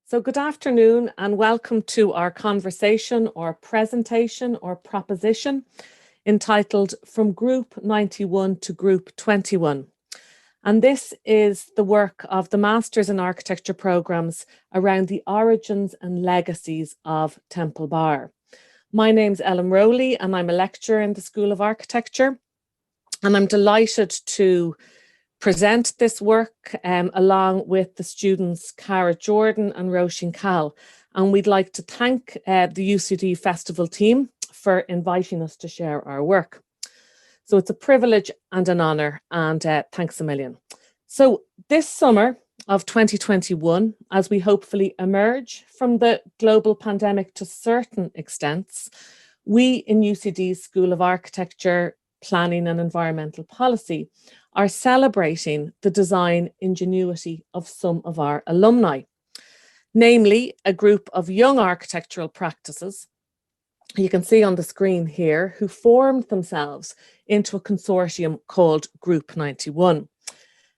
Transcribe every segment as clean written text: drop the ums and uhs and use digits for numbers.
So good afternoon and welcome to our conversation or presentation or proposition entitled From Group 91 to Group 21. And this is the work of the Masters in Architecture programmes around the origins and legacies of Temple Bar. My name's Ellen Rowley and I'm a lecturer in the School of Architecture. And I'm delighted to present this work along with the students Cara Jordan and Roisin Cahill. And we'd like to thank the UCD Festival team for inviting us to share our work. So it's a privilege and an honour, and thanks a million. So this summer of 2021, as we hopefully emerge from the global pandemic to certain extents, we in UCD's School of Architecture, Planning and Environmental Policy are celebrating the design ingenuity of some of our alumni, namely a group of young architectural practices, you can see on the screen here, who formed themselves into a consortium called Group 91.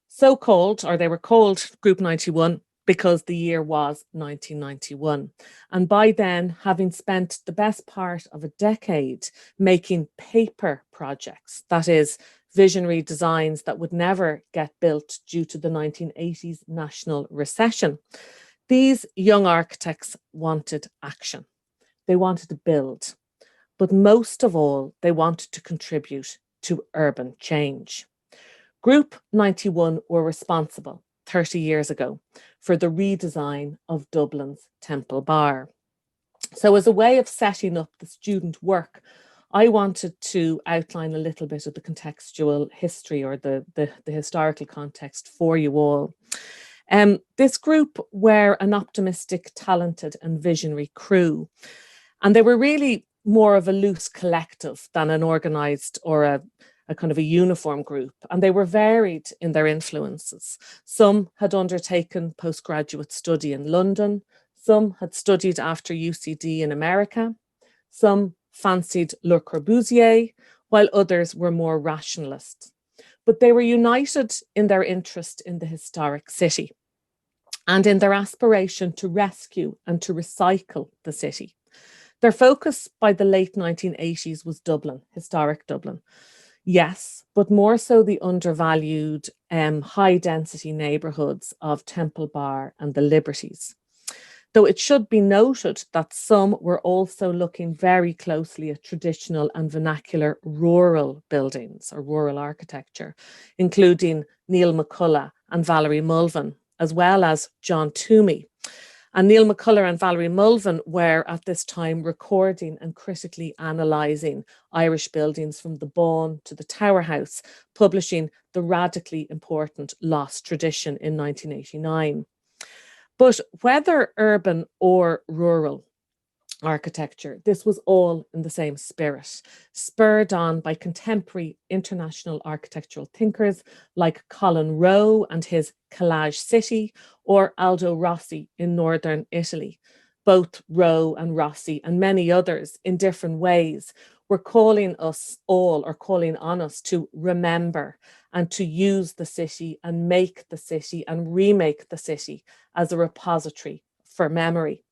So called, or they were called Group 91 because the year was 1991. And by then, having spent the best part of a decade making paper projects, that is, visionary designs that would never get built due to the 1980s national recession, these young architects wanted action. They wanted to build, but most of all, they wanted to contribute to urban change. Group 91 were responsible 30 years ago for the redesign of Dublin's Temple Bar. So as a way of setting up the student work, I wanted to outline a little bit of the contextual history or the historical context for you all. This group were an optimistic, talented and visionary crew. And they were really more of a loose collective than an organised or a kind of a uniform group. And they were varied in their influences. Some had undertaken postgraduate study in London. Some had studied after UCD in America. Some fancied Le Corbusier, while others were more rationalist. But they were united in their interest in the historic city and in their aspiration to rescue and to recycle the city. Their focus by the late 1980s was Dublin, historic Dublin. Yes, but more so the undervalued high-density neighbourhoods of Temple Bar and the Liberties. Though it should be noted that some were also looking very closely at traditional and vernacular rural buildings or rural architecture, including Neil McCullough and Valerie Mulvin, as well as John Toomey. And Neil McCullough and Valerie Mulvin were at this time recording and critically analysing Irish buildings from the Bawn to the Tower House, publishing the radically important Lost Tradition in 1989. But whether urban or rural architecture, this was all in the same spirit, spurred on by contemporary international architectural thinkers like Colin Rowe and his Collage City, or Aldo Rossi in northern Italy. Both Rowe and Rossi and many others in different ways were calling us all, or calling on us, to remember and to use the city and make the city and remake the city as a repository for memory.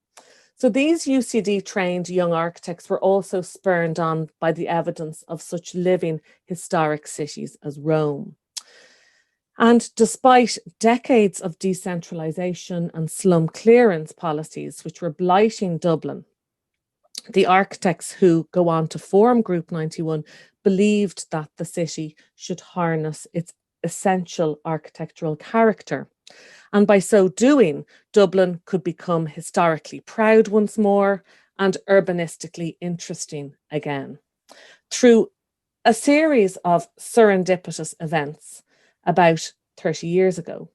So these UCD trained young architects were also spurred on by the evidence of such living historic cities as Rome. And despite decades of decentralisation and slum clearance policies which were blighting Dublin, the architects who go on to form Group 91 believed that the city should harness its essential architectural character. And by so doing, Dublin could become historically proud once more and urbanistically interesting again. Through a series of serendipitous events about 30 years ago,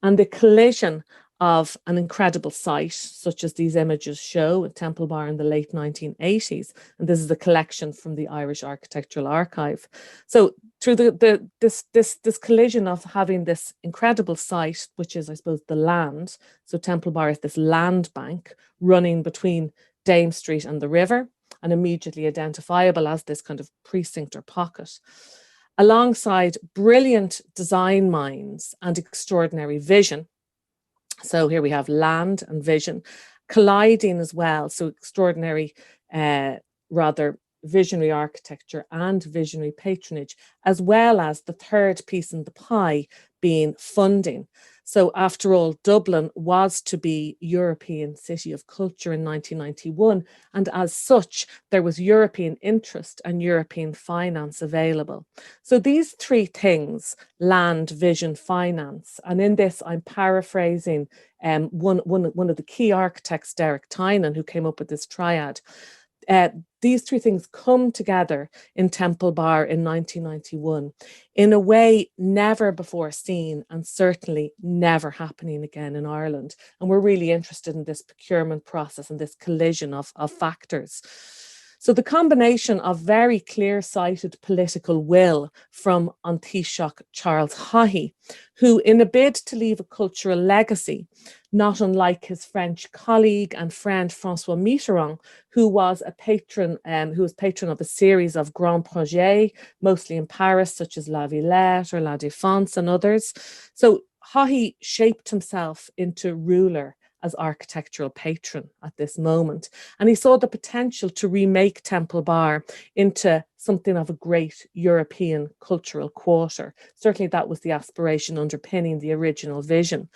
and the collision of an incredible site, such as these images show at Temple Bar in the late 1980s. And this is a collection from the Irish Architectural Archive. So through this collision of having this incredible site, which is, I suppose, the land. So Temple Bar is this land bank running between Dame Street and the river, and immediately identifiable as this kind of precinct or pocket, alongside brilliant design minds and extraordinary vision, So here we have land and vision colliding as well. So extraordinary, rather visionary architecture and visionary patronage, as well as the third piece in the pie being funding. So after all, Dublin was to be European City of Culture in 1991, and as such, there was European interest and European finance available. So these three things, land, vision, finance, and in this I'm paraphrasing one of the key architects, Derek Tynan, who came up with this triad. These three things come together in Temple Bar in 1991 in a way never before seen and certainly never happening again in Ireland. And we're really interested in this procurement process and this collision of factors. So the combination of very clear-sighted political will from An Taoiseach Charles Haughey, who in a bid to leave a cultural legacy, not unlike his French colleague and friend François Mitterrand, who was patron of a series of grands projets, mostly in Paris, such as La Villette or La Défense and others. So Haughey shaped himself into ruler as architectural patron at this moment. And he saw the potential to remake Temple Bar into something of a great European cultural quarter. Certainly that was the aspiration underpinning the original vision.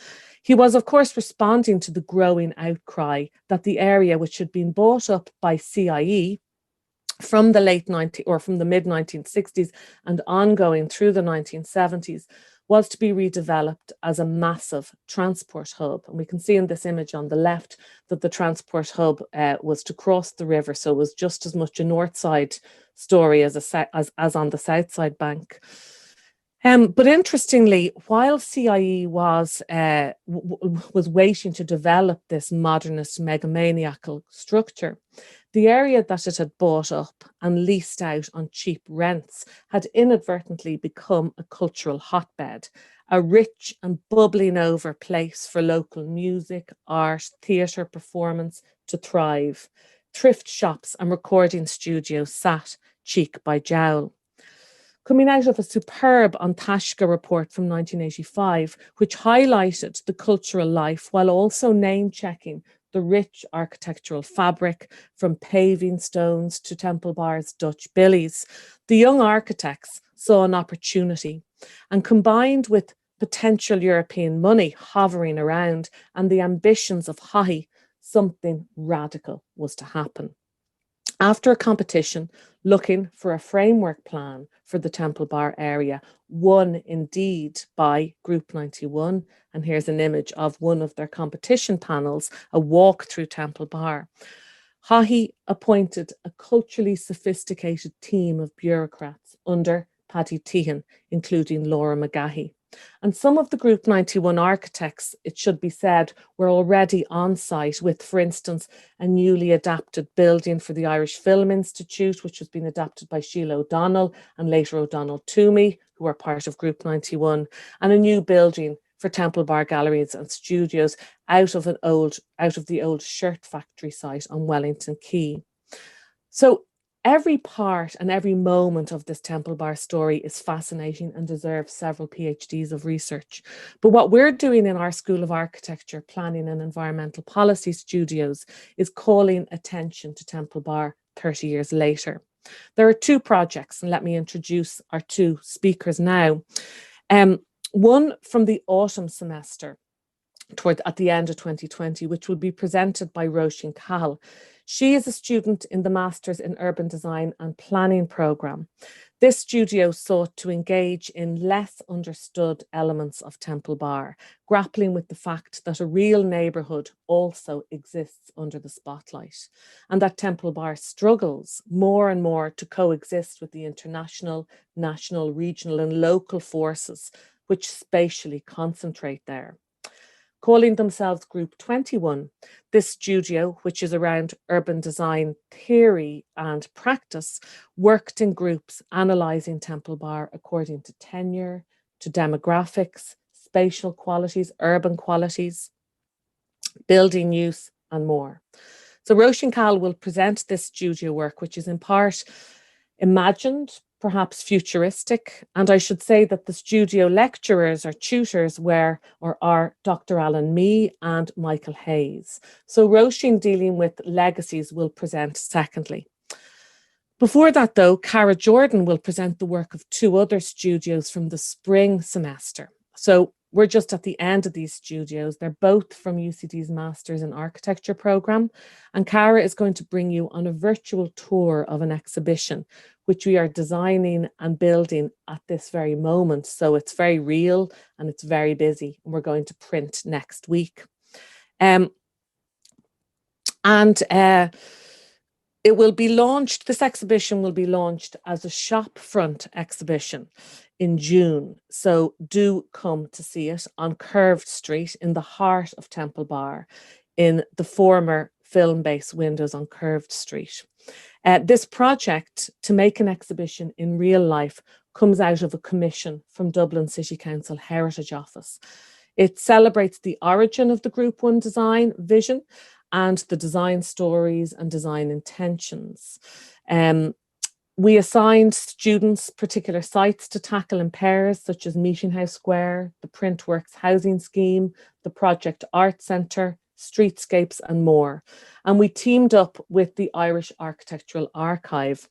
He was, of course, responding to the growing outcry that the area, which had been bought up by CIE from the mid 1960s and ongoing through the 1970s, was to be redeveloped as a massive transport hub. And we can see in this image on the left that the transport hub was to cross the river, so it was just as much a north side story as on the south side bank. But interestingly, while CIE was waiting to develop this modernist megamaniacal structure, the area that it had bought up and leased out on cheap rents had inadvertently become a cultural hotbed, a rich and bubbling over place for local music, art, theatre performance to thrive. Thrift shops and recording studios sat cheek by jowl. Coming out of a superb An Taisce report from 1985, which highlighted the cultural life while also name-checking the rich architectural fabric from paving stones to Temple Bar's Dutch billies, the young architects saw an opportunity, and combined with potential European money hovering around and the ambitions of Haughey, something radical was to happen. After a competition looking for a framework plan for the Temple Bar area, won indeed by Group 91, and here's an image of one of their competition panels, a walk through Temple Bar, Haughey appointed a culturally sophisticated team of bureaucrats under Paddy Tehan, including Laura McGahey. And some of the Group 91 architects, it should be said, were already on site with, for instance, a newly adapted building for the Irish Film Institute, which was being adapted by Sheila O'Donnell and later O'Donnell Toomey, who were part of Group 91, and a new building for Temple Bar Galleries and Studios out of the old shirt factory site on Wellington Quay. So every part and every moment of this Temple Bar story is fascinating and deserves several PhDs of research. But what we're doing in our School of Architecture, Planning and Environmental Policy studios is calling attention to Temple Bar 30 years later. There are two projects, and let me introduce our two speakers now. One from the autumn semester at the end of 2020, which will be presented by Roisin Cahill. She is a student in the Masters in Urban Design and Planning programme. This studio sought to engage in less understood elements of Temple Bar, grappling with the fact that a real neighbourhood also exists under the spotlight, and that Temple Bar struggles more and more to coexist with the international, national, regional and local forces which spatially concentrate there. Calling themselves Group 21, this studio, which is around urban design theory and practice, worked in groups analysing Temple Bar according to tenure, to demographics, spatial qualities, urban qualities, building use and more. So Roisin Cahill will present this studio work, which is in part imagined perhaps futuristic. And I should say that the studio lecturers or tutors are Dr. Alan Mee and Michael Hayes. So Roisin, dealing with legacies, will present secondly. Before that, though, Cara Jordan will present the work of two other studios from the spring semester. So we're just at the end of these studios. They're both from UCD's Masters in Architecture programme. And Cara is going to bring you on a virtual tour of an exhibition, which we are designing and building at this very moment. So it's very real and it's very busy. And we're going to print next week. It will be launched, this exhibition will be launched as a shop front exhibition in June. So do come to see it on Curved Street in the heart of Temple Bar, in the former film base windows on Curved Street. This project to make an exhibition in real life comes out of a commission from Dublin City Council Heritage Office. It celebrates the origin of the Group 1 design vision and the design stories and design intentions. We assigned students particular sites to tackle in pairs, such as Meeting House Square, the Printworks housing scheme, the Project Art Centre, streetscapes and more. And we teamed up with the Irish Architectural Archive,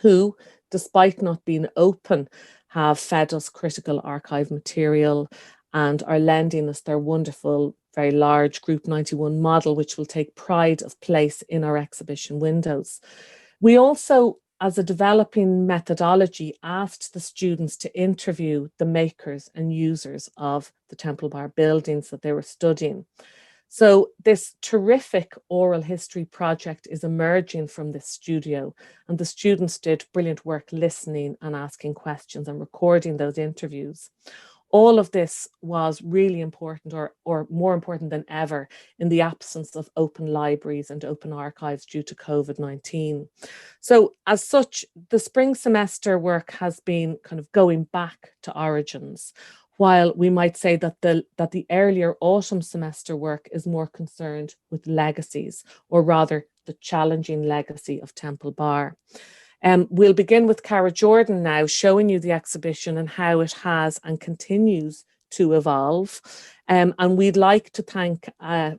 who, despite not being open, have fed us critical archive material and are lending us their wonderful, very large Group 91 model, which will take pride of place in our exhibition windows. We also, as a developing methodology, asked the students to interview the makers and users of the Temple Bar buildings that they were studying. So this terrific oral history project is emerging from this studio, and the students did brilliant work listening and asking questions and recording those interviews. All of this was really important, or more important than ever, in the absence of open libraries and open archives due to COVID-19. So as such, the spring semester work has been kind of going back to origins, while we might say that the earlier autumn semester work is more concerned with legacies, or rather the challenging legacy of Temple Bar. We'll begin with Cara Jordan now, showing you the exhibition and how it has and continues to evolve. And we'd like to thank,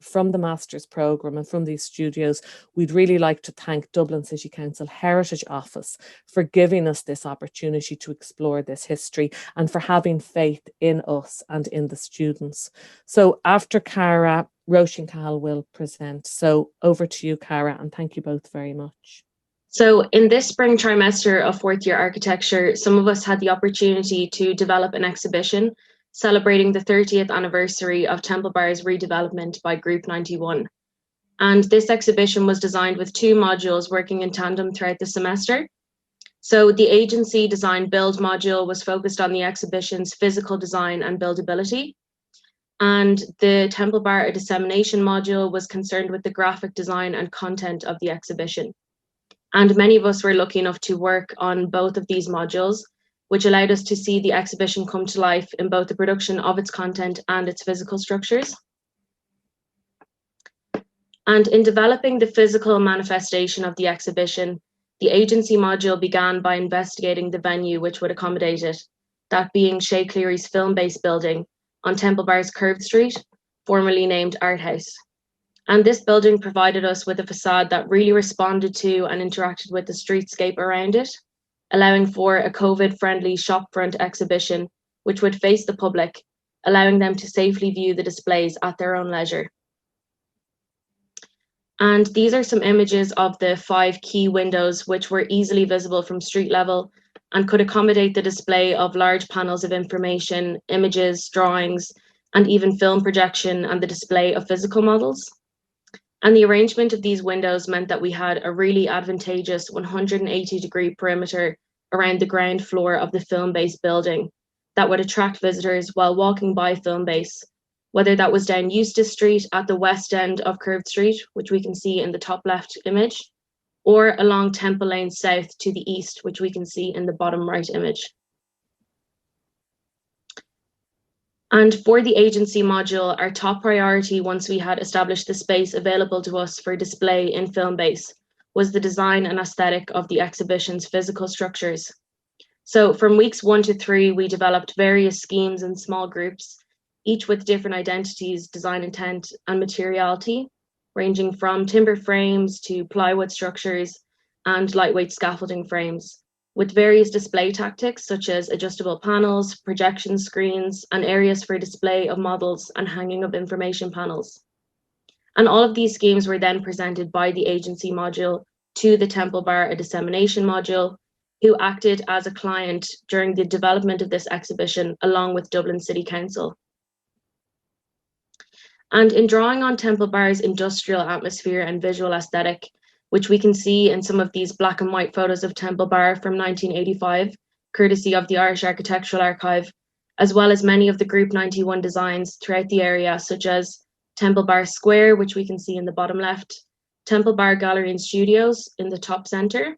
from the Masters programme and from these studios, we'd really like to thank Dublin City Council Heritage Office for giving us this opportunity to explore this history and for having faith in us and in the students. So after Cara, Roisin Cahill will present. So over to you, Cara, and thank you both very much. So in this spring trimester of fourth year architecture, some of us had the opportunity to develop an exhibition celebrating the 30th anniversary of Temple Bar's redevelopment by Group 91. And this exhibition was designed with two modules working in tandem throughout the semester. So the agency design build module was focused on the exhibition's physical design and buildability. And the Temple Bar dissemination module was concerned with the graphic design and content of the exhibition. And many of us were lucky enough to work on both of these modules, which allowed us to see the exhibition come to life in both the production of its content and its physical structures. And in developing the physical manifestation of the exhibition, the agency module began by investigating the venue which would accommodate it, that being Shea Cleary's film-based building on Temple Bar's Curved Street, formerly named Art House. And this building provided us with a facade that really responded to and interacted with the streetscape around it, allowing for a COVID-friendly shopfront exhibition, which would face the public, allowing them to safely view the displays at their own leisure. And these are some images of the 5 key windows, which were easily visible from street level and could accommodate the display of large panels of information, images, drawings, and even film projection and the display of physical models. And the arrangement of these windows meant that we had a really advantageous 180-degree perimeter around the ground floor of the film-based building that would attract visitors while walking by film base, whether that was down Eustace Street at the west end of Curved Street, which we can see in the top left image, or along Temple Lane South to the east, which we can see in the bottom right image. And for the agency module, our top priority once we had established the space available to us for display in film base was the design and aesthetic of the exhibition's physical structures. So from weeks 1 to 3, we developed various schemes and small groups, each with different identities, design intent, and materiality, ranging from timber frames to plywood structures and lightweight scaffolding frames, with various display tactics such as adjustable panels, projection screens, and areas for display of models and hanging of information panels. And all of these schemes were then presented by the agency module to the Temple Bar, a dissemination module, who acted as a client during the development of this exhibition along with Dublin City Council. And in drawing on Temple Bar's industrial atmosphere and visual aesthetic, which we can see in some of these black and white photos of Temple Bar from 1985, courtesy of the Irish Architectural Archive, as well as many of the Group 91 designs throughout the area, such as Temple Bar Square, which we can see in the bottom left, Temple Bar Gallery and Studios in the top center,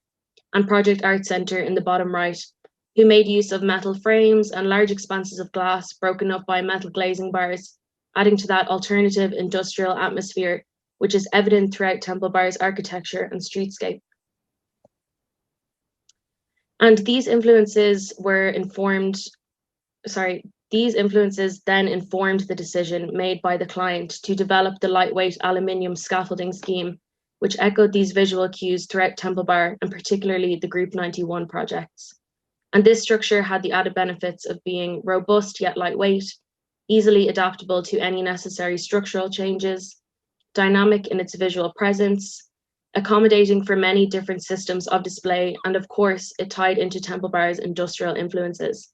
and Project Art Centre in the bottom right, who made use of metal frames and large expanses of glass broken up by metal glazing bars, adding to that alternative industrial atmosphere, which is evident throughout Temple Bar's architecture and streetscape. And these influences then informed the decision made by the client to develop the lightweight aluminium scaffolding scheme, which echoed these visual cues throughout Temple Bar and particularly the Group 91 projects. And this structure had the added benefits of being robust yet lightweight, easily adaptable to any necessary structural changes, dynamic in its visual presence, accommodating for many different systems of display, and of course, it tied into Temple Bar's industrial influences.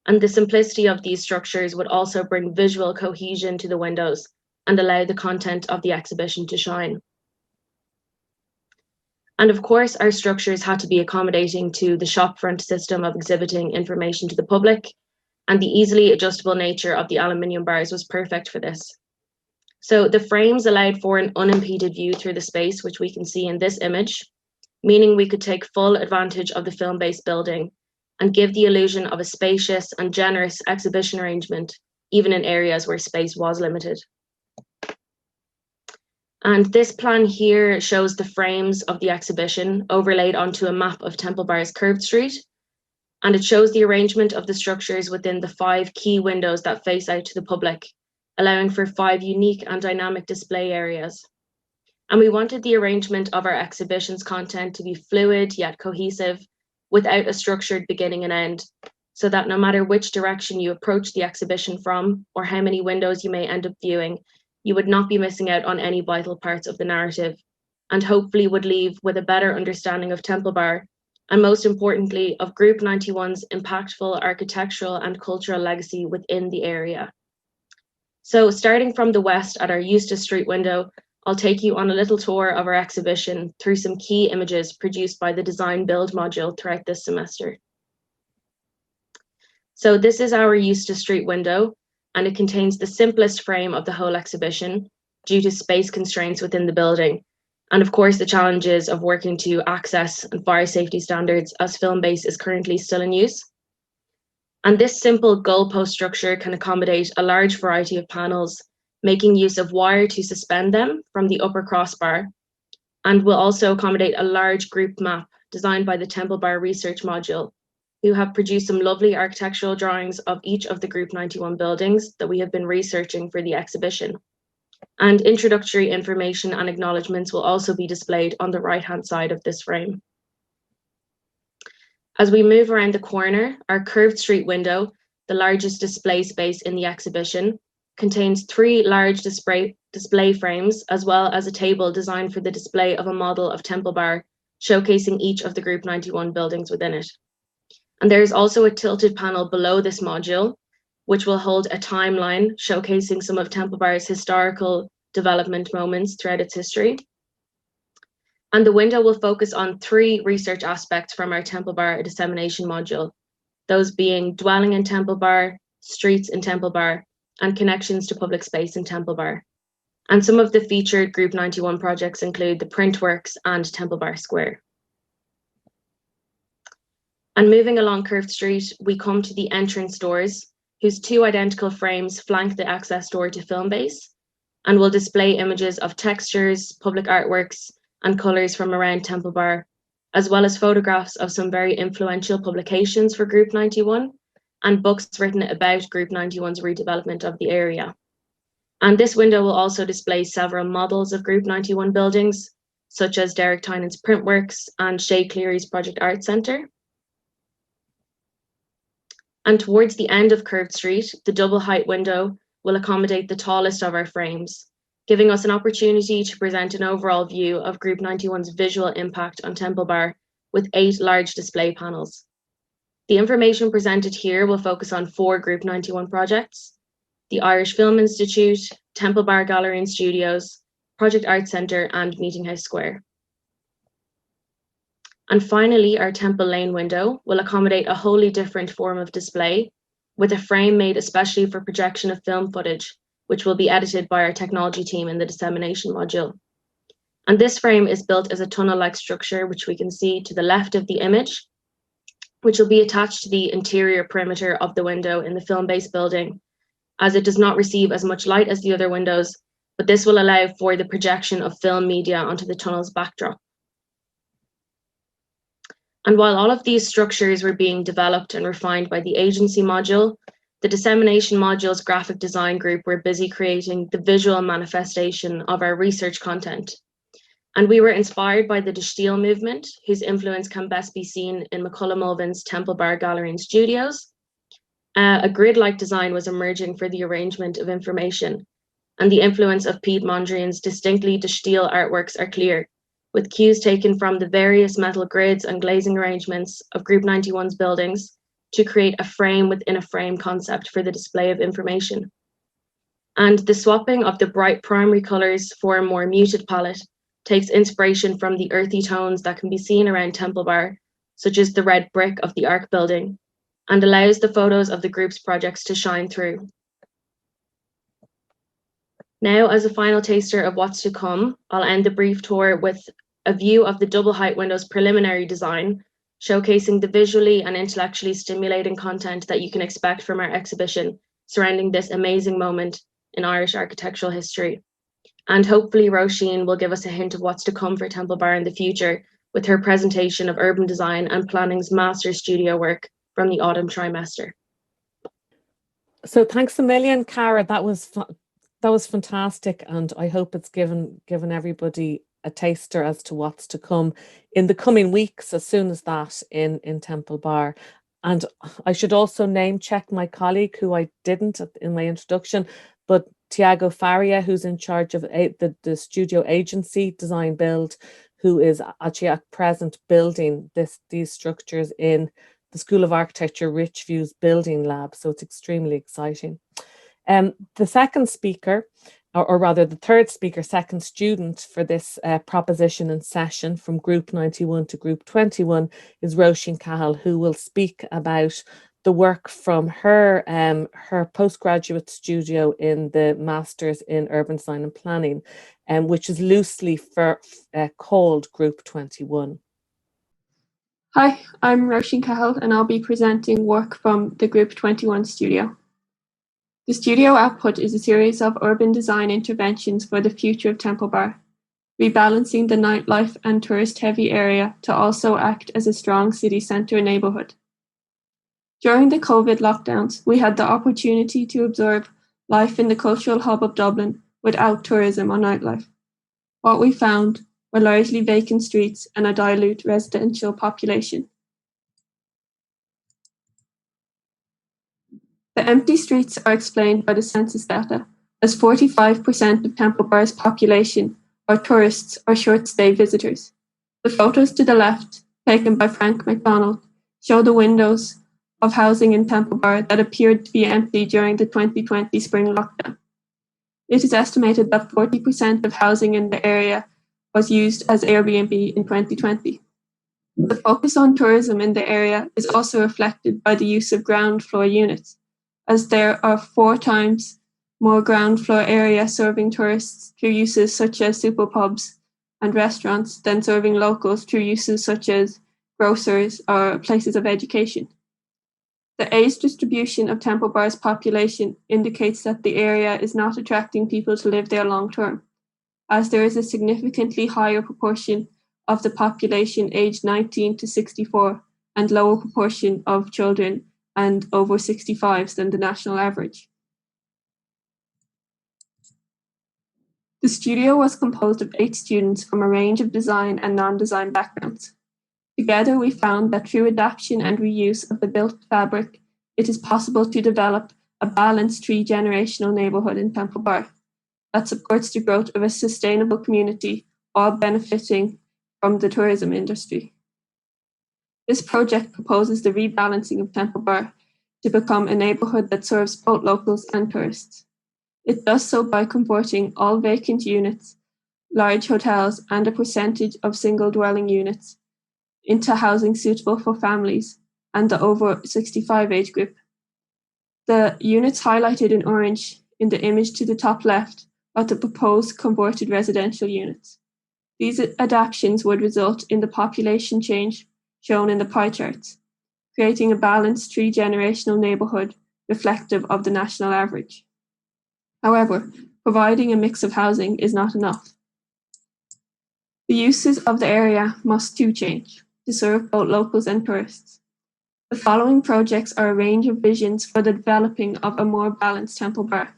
And the simplicity of these structures would also bring visual cohesion to the windows and allow the content of the exhibition to shine. And of course, our structures had to be accommodating to the shopfront system of exhibiting information to the public, and the easily adjustable nature of the aluminium bars was perfect for this. So the frames allowed for an unimpeded view through the space, which we can see in this image, meaning we could take full advantage of the film-based building and give the illusion of a spacious and generous exhibition arrangement, even in areas where space was limited. And this plan here shows the frames of the exhibition overlaid onto a map of Temple Bar's curved street. And it shows the arrangement of the structures within the 5 key windows that face out to the public, allowing for 5 unique and dynamic display areas. And we wanted the arrangement of our exhibition's content to be fluid yet cohesive, without a structured beginning and end, so that no matter which direction you approach the exhibition from, or how many windows you may end up viewing, you would not be missing out on any vital parts of the narrative, and hopefully would leave with a better understanding of Temple Bar, and most importantly, of Group 91's impactful architectural and cultural legacy within the area. So starting from the west at our Eustace Street window, I'll take you on a little tour of our exhibition through some key images produced by the Design Build module throughout this semester. So this is our Eustace Street window, and it contains the simplest frame of the whole exhibition due to space constraints within the building, and of course the challenges of working to access and fire safety standards as film base is currently still in use. And this simple goalpost structure can accommodate a large variety of panels, making use of wire to suspend them from the upper crossbar, and will also accommodate a large group map designed by the Temple Bar Research Module, who have produced some lovely architectural drawings of each of the Group 91 buildings that we have been researching for the exhibition. And introductory information and acknowledgements will also be displayed on the right-hand side of this frame. As we move around the corner, our curved street window, the largest display space in the exhibition, contains 3 large display frames, as well as a table designed for the display of a model of Temple Bar, showcasing each of the Group 91 buildings within it. And there is also a tilted panel below this module, which will hold a timeline showcasing some of Temple Bar's historical development moments throughout its history. And the window will focus on 3 research aspects from our Temple Bar dissemination module, those being dwelling in Temple Bar, streets in Temple Bar, and connections to public space in Temple Bar. And some of the featured Group 91 projects include the Printworks and Temple Bar Square. And moving along Curved Street, we come to the entrance doors, whose 2 identical frames flank the access door to film base, and will display images of textures, public artworks, and colours from around Temple Bar, as well as photographs of some very influential publications for Group 91 and books written about Group 91's redevelopment of the area. And this window will also display several models of Group 91 buildings, such as Derek Tynan's Printworks and Shay Cleary's Project Art Centre. And towards the end of Curved Street, the double height window will accommodate the tallest of our frames, giving us an opportunity to present an overall view of Group 91's visual impact on Temple Bar with 8 large display panels. The information presented here will focus on 4 Group 91 projects: the Irish Film Institute, Temple Bar Gallery and Studios, Project Art Centre and Meeting House Square. And finally, our Temple Lane window will accommodate a wholly different form of display with a frame made especially for projection of film footage, which will be edited by our technology team in the dissemination module. And this frame is built as a tunnel-like structure, which we can see to the left of the image, which will be attached to the interior perimeter of the window in the film-based building, as it does not receive as much light as the other windows, but this will allow for the projection of film media onto the tunnel's backdrop. And while all of these structures were being developed and refined by the agency module, the dissemination module's graphic design group were busy creating the visual manifestation of our research content. And we were inspired by the De Stijl movement, whose influence can best be seen in McCullough Mulvin's Temple Bar Gallery and Studios. A grid-like design was emerging for the arrangement of information, and the influence of Piet Mondrian's distinctly De Stijl artworks are clear, with cues taken from the various metal grids and glazing arrangements of Group 91's buildings to create a frame within a frame concept for the display of information. And the swapping of the bright primary colours for a more muted palette takes inspiration from the earthy tones that can be seen around Temple Bar, such as the red brick of the Arc building, and allows the photos of the group's projects to shine through. Now, as a final taster of what's to come, I'll end the brief tour with a view of the double height window's preliminary design, showcasing the visually and intellectually stimulating content that you can expect from our exhibition surrounding this amazing moment in Irish architectural history. And hopefully Roisin will give us a hint of what's to come for Temple Bar in the future with her presentation of urban design and planning's master studio work from the autumn trimester. So thanks a million, Cara. That was fantastic, and I hope it's given everybody a taster as to what's to come in the coming weeks as soon as that in Temple Bar. And I should also name check my colleague, who I didn't in my introduction, but Tiago Faria, who's in charge of the studio agency Design Build, who is actually at present building these structures in the School of Architecture Rich Views Building Lab. So it's extremely exciting. The second speaker, or rather the third speaker, second student for this proposition and session from Group 91 to Group 21 is Roisin Cahill, who will speak about the work from her postgraduate studio in the Masters in Urban Design and Planning, which is loosely called Group 21. Hi, I'm Roisin Cahill, and I'll be presenting work from the Group 21 studio. The studio output is a series of urban design interventions for the future of Temple Bar, rebalancing the nightlife and tourist-heavy area to also act as a strong city centre neighbourhood. During the COVID lockdowns, we had the opportunity to observe life in the cultural hub of Dublin without tourism or nightlife. What we found were largely vacant streets and a dilute residential population. The empty streets are explained by the census data, as 45% of Temple Bar's population are tourists or short-stay visitors. The photos to the left, taken by Frank MacDonald, show the windows of housing in Temple Bar that appeared to be empty during the 2020 spring lockdown. It is estimated that 40% of housing in the area was used as Airbnb in 2020. The focus on tourism in the area is also reflected by the use of ground floor units, as there are 4 times more ground floor area serving tourists through uses such as super pubs and restaurants than serving locals through uses such as grocers or places of education. The age distribution of Temple Bar's population indicates that the area is not attracting people to live there long term, as there is a significantly higher proportion of the population aged 19 to 64 and lower proportion of children and over 65s than the national average. The studio was composed of 8 students from a range of design and non-design backgrounds. Together, we found that through adaptation and reuse of the built fabric, it is possible to develop a balanced 3-generational neighbourhood in Temple Bar that supports the growth of a sustainable community, all benefiting from the tourism industry. This project proposes the rebalancing of Temple Bar to become a neighbourhood that serves both locals and tourists. It does so by converting all vacant units, large hotels, and a percentage of single dwelling units into housing suitable for families and the over 65 age group. The units highlighted in orange in the image to the top left are the proposed converted residential units. These adaptations would result in the population change shown in the pie charts, creating a balanced 3-generational neighbourhood reflective of the national average. However, providing a mix of housing is not enough. The uses of the area must too change to serve both locals and tourists. The following projects are a range of visions for the developing of a more balanced Temple Bar.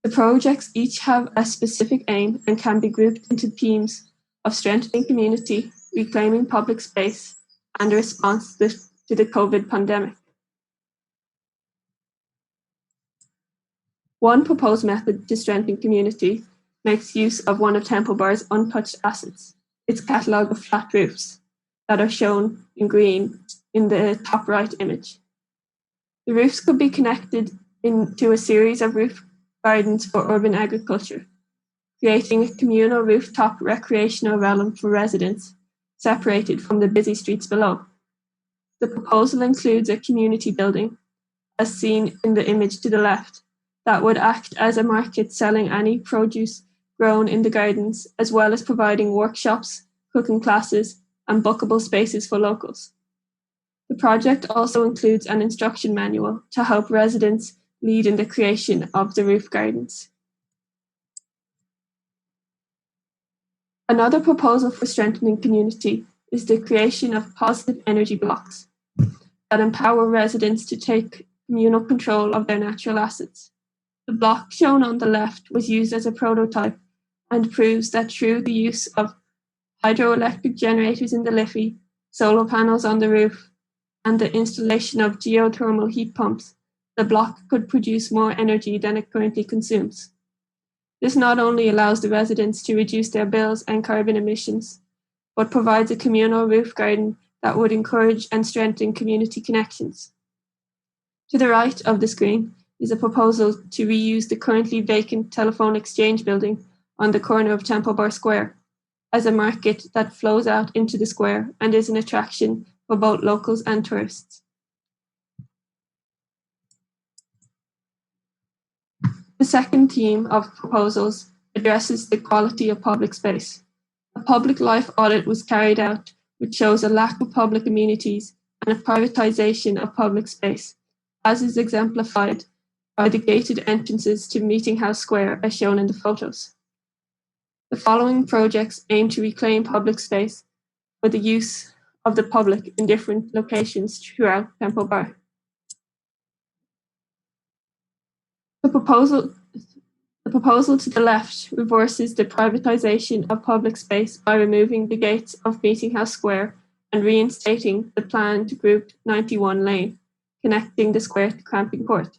The projects each have a specific aim and can be grouped into themes of strengthening community, reclaiming public space, and a response to the COVID pandemic. One proposed method to strengthen community makes use of one of Temple Bar's untouched assets, its catalogue of flat roofs that are shown in green in the top right image. The roofs could be connected into a series of roof gardens for urban agriculture, creating a communal rooftop recreational realm for residents, separated from the busy streets below. The proposal includes a community building, as seen in the image to the left, that would act as a market selling any produce grown in the gardens, as well as providing workshops, cooking classes, and bookable spaces for locals. The project also includes an instruction manual to help residents lead in the creation of the roof gardens. Another proposal for strengthening community is the creation of positive energy blocks that empower residents to take communal control of their natural assets. The block shown on the left was used as a prototype and proves that through the use of hydroelectric generators in the Liffey, solar panels on the roof, and the installation of geothermal heat pumps, the block could produce more energy than it currently consumes. This not only allows the residents to reduce their bills and carbon emissions, but provides a communal roof garden that would encourage and strengthen community connections. To the right of the screen is a proposal to reuse the currently vacant telephone exchange building on the corner of Temple Bar Square as a market that flows out into the square and is an attraction for both locals and tourists. The second theme of proposals addresses the quality of public space. A public life audit was carried out, which shows a lack of public amenities and a privatization of public space, as is exemplified by the gated entrances to Meeting House Square as shown in the photos. The following projects aim to reclaim public space for the use of the public in different locations throughout Temple Bar. The proposal to the left reverses the privatization of public space by removing the gates of Meeting House Square and reinstating the planned Group 91 lane, connecting the square to Cramping Court.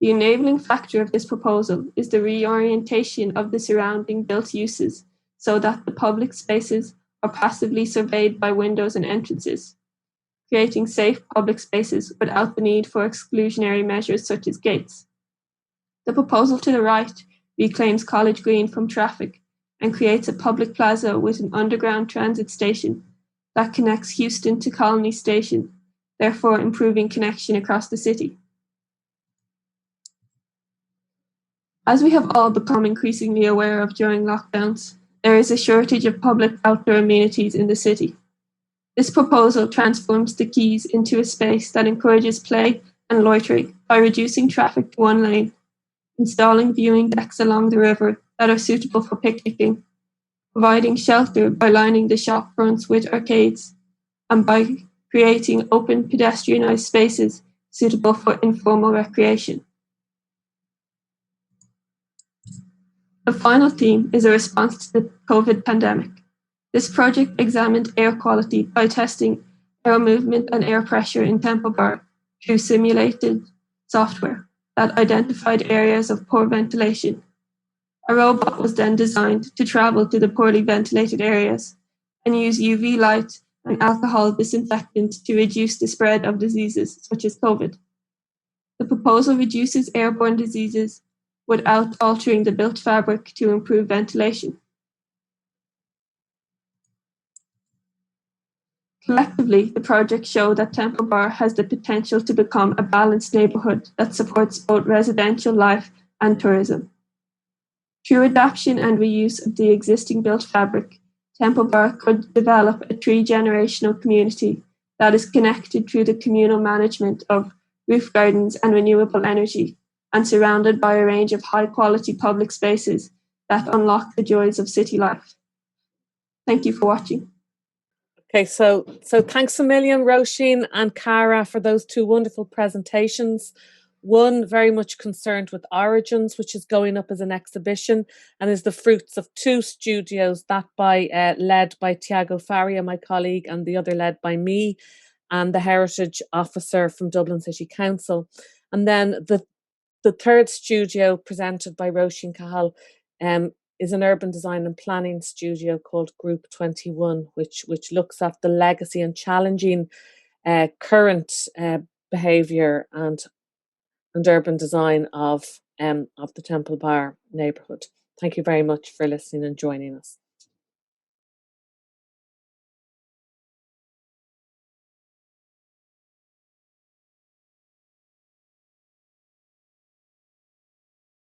The enabling factor of this proposal is the reorientation of the surrounding built uses so that the public spaces are passively surveyed by windows and entrances, creating safe public spaces without the need for exclusionary measures such as gates. The proposal to the right reclaims College Green from traffic and creates a public plaza with an underground transit station that connects Houston to Colony Station, therefore improving connection across the city. As we have all become increasingly aware of during lockdowns, there is a shortage of public outdoor amenities in the city. This proposal transforms the quays into a space that encourages play and loitering by reducing traffic to one lane, installing viewing decks along the river that are suitable for picnicking, providing shelter by lining the shop fronts with arcades, and by creating open pedestrianised spaces suitable for informal recreation. The final theme is a response to the COVID pandemic. This project examined air quality by testing air movement and air pressure in Temple Bar through simulated software that identified areas of poor ventilation. A robot was then designed to travel to the poorly ventilated areas and use UV light and alcohol disinfectant to reduce the spread of diseases such as COVID. The proposal reduces airborne diseases without altering the built fabric to improve ventilation. Collectively, the projects show that Temple Bar has the potential to become a balanced neighbourhood that supports both residential life and tourism. Through adaptation and reuse of the existing built fabric, Temple Bar could develop a three-generational community that is connected through the communal management of roof gardens and renewable energy, and surrounded by a range of high-quality public spaces that unlock the joys of city life. Thank you for watching. Okay, so thanks a million, Roisin and Cara, for those two wonderful presentations. One very much concerned with Origins, which is going up as an exhibition and is the fruits of two studios, that led by Tiago Faria, my colleague, and the other led by me and the Heritage Officer from Dublin City Council. And then the third studio, presented by Roisin Cahill, is an urban design and planning studio called Group 21, which looks at the legacy and challenging current behaviour and urban design of the Temple Bar neighbourhood. Thank you very much for listening and joining us.